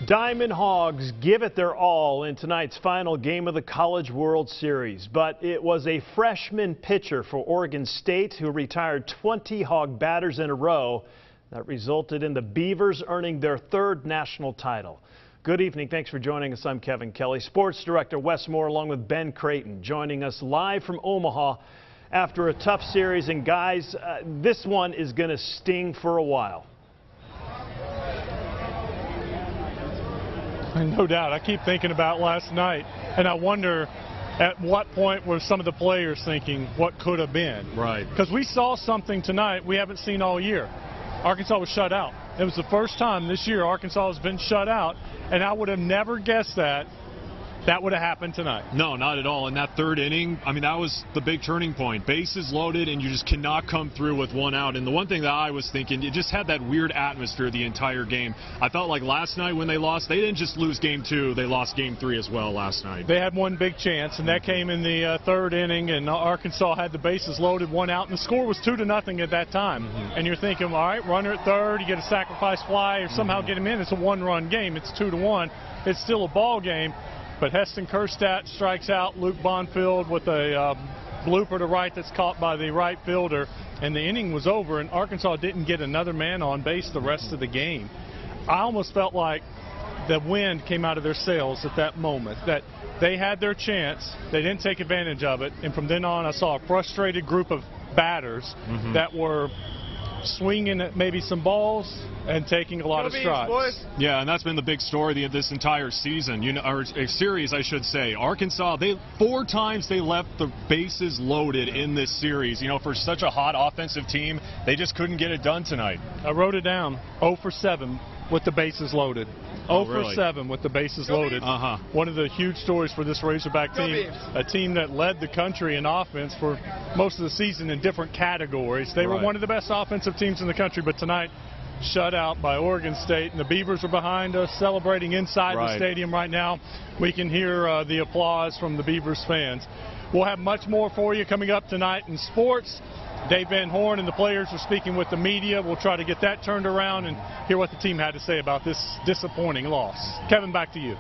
Diamond Hogs give it their all in tonight's final game of the College World Series, but it was a freshman pitcher for Oregon State who retired 20 Hog batters in a row that resulted in the Beavers earning their third national title. Good evening. Thanks for joining us. I'm Kevin Kelly. Sports Director Wes Moore along with Ben Creighton joining us live from Omaha after a tough series. And guys, this one is going to sting for a while. No doubt. I keep thinking about last night, and I wonder at what point were some of the players thinking what could have been. Right. Because we saw something tonight we haven't seen all year. Arkansas was shut out. It was the first time this year Arkansas has been shut out, and I would have never guessed that would have happened tonight. No, not at all. In that third inning, I mean, that was the big turning point. Bases loaded, and you just cannot come through with one out. And the one thing that I was thinking, it just had that weird atmosphere the entire game. I felt like last night when they lost, they didn't just lose game 2, they lost game 3 as well last night. They had one big chance, and that came in the third inning, and Arkansas had the bases loaded, one out, and the score was 2-0 at that time. And you're thinking, all right, runner at third, you get a sacrifice fly, or somehow get him in. It's a one-run game. It's 2-1. It's still a ball game. But Heston Kerstadt strikes out Luke Bonfield with a blooper to right that's caught by the right fielder, and the inning was over, and Arkansas didn't get another man on base the rest of the game. I almost felt like the wind came out of their sails at that moment, that they had their chance, they didn't take advantage of it, and from then on I saw a frustrated group of batters that were swinging at maybe some balls and taking a lot of strikes. Yeah, and that's been the big story this entire season, or series, I should say. Arkansas, 4 times they left the bases loaded in this series. For such a hot offensive team, they just couldn't get it done tonight. I wrote it down, 0 for 7 with the bases loaded. 0 for 7 with the bases loaded. One of the huge stories for this Razorback team, a team that led the country in offense for most of the season in different categories. They were one of the best offensive teams in the country, but tonight shut out by Oregon State, and the Beavers are behind us celebrating inside the stadium right now. We can hear the applause from the Beavers fans. We'll have much more for you coming up tonight in sports. Dave Van Horn and the players are speaking with the media. We'll try to get that turned around and hear what the team had to say about this disappointing loss. Kevin, back to you.